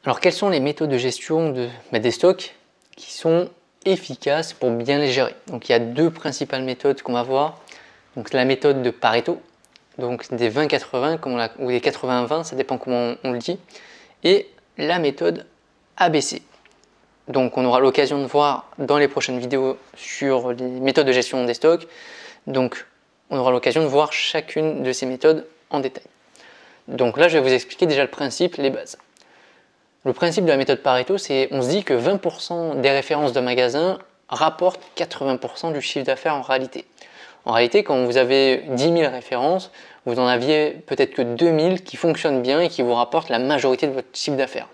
Alors quelles sont les méthodes de gestion des stocks qui sont efficaces pour bien les gérer? Donc il y a deux principales méthodes qu'on va voir. Donc la méthode de Pareto, donc des 20-80 ou des 80-20, ça dépend comment on le dit, et la méthode ABC. Donc on aura l'occasion de voir dans les prochaines vidéos sur les méthodes de gestion des stocks. Donc on aura l'occasion de voir chacune de ces méthodes en détail. Donc là je vais vous expliquer déjà le principe, les bases. Le principe de la méthode Pareto, c'est on se dit que 20% des références d'un magasin rapportent 80% du chiffre d'affaires en réalité. En réalité, quand vous avez 10 000 références, vous en aviez peut-être que 2000 qui fonctionnent bien et qui vous rapportent la majorité de votre chiffre d'affaires.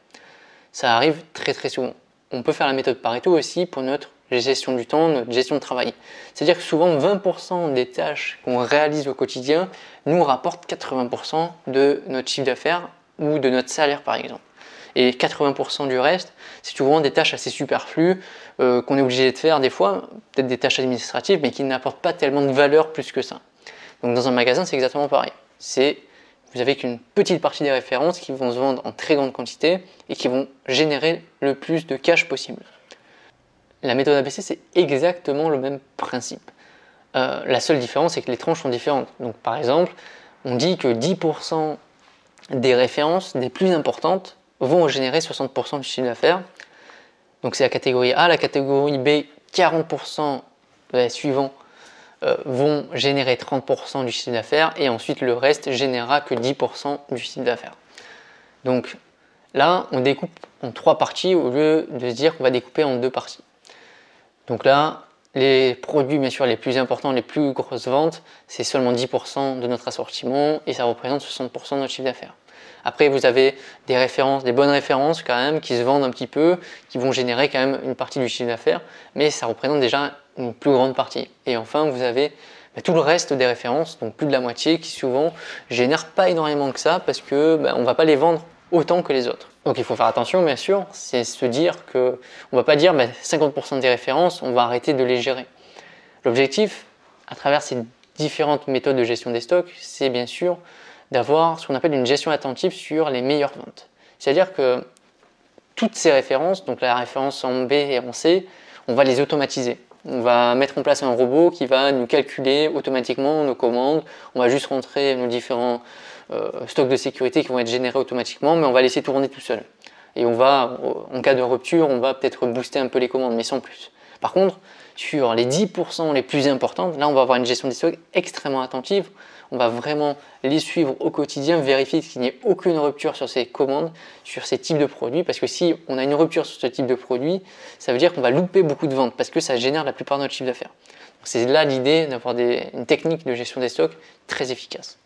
Ça arrive très souvent. On peut faire la méthode Pareto aussi pour notre gestion du temps, notre gestion de travail. C'est-à-dire que souvent 20% des tâches qu'on réalise au quotidien nous rapportent 80% de notre chiffre d'affaires ou de notre salaire par exemple. Et 80% du reste, c'est souvent des tâches assez superflues qu'on est obligé de faire des fois, peut-être des tâches administratives, mais qui n'apportent pas tellement de valeur plus que ça. Donc dans un magasin, c'est exactement pareil. Vous avez qu'une petite partie des références qui vont se vendre en très grande quantité et qui vont générer le plus de cash possible. La méthode ABC, c'est exactement le même principe. La seule différence, c'est que les tranches sont différentes. Donc par exemple, on dit que 10% des références des plus importantes vont générer 60% du chiffre d'affaires. Donc c'est la catégorie A. La catégorie B, 40% suivants vont générer 30% du chiffre d'affaires et ensuite le reste générera que 10% du chiffre d'affaires. Donc là, on découpe en 3 parties au lieu de se dire qu'on va découper en 2 parties. Donc là, les produits bien sûr les plus importants, les plus grosses ventes, c'est seulement 10% de notre assortiment et ça représente 60% de notre chiffre d'affaires. Après, vous avez des références, des bonnes références quand même, qui se vendent un petit peu, qui vont générer quand même une partie du chiffre d'affaires, mais ça représente déjà une plus grande partie. Et enfin, vous avez tout le reste des références, donc plus de la moitié, qui souvent génèrent pas énormément que ça, parce que on va pas les vendre autant que les autres. Donc il faut faire attention, bien sûr, c'est se dire que on va pas dire 50% des références, on va arrêter de les gérer. L'objectif, à travers ces différentes méthodes de gestion des stocks, c'est bien sûr d'avoir ce qu'on appelle une gestion attentive sur les meilleures ventes. C'est-à-dire que toutes ces références, donc la référence en B et en C, on va les automatiser. On va mettre en place un robot qui va nous calculer automatiquement nos commandes. On va juste rentrer nos différents stocks de sécurité qui vont être générés automatiquement, mais on va laisser tourner tout seul. Et on va, en cas de rupture, on va peut-être booster un peu les commandes, mais sans plus. Par contre, sur les 10% les plus importantes, là on va avoir une gestion des stocks extrêmement attentive. On va vraiment les suivre au quotidien, vérifier qu'il n'y ait aucune rupture sur ces commandes, sur ces types de produits. Parce que si on a une rupture sur ce type de produit, ça veut dire qu'on va louper beaucoup de ventes parce que ça génère la plupart de notre chiffre d'affaires. C'est là l'idée d'avoir une technique de gestion des stocks très efficace.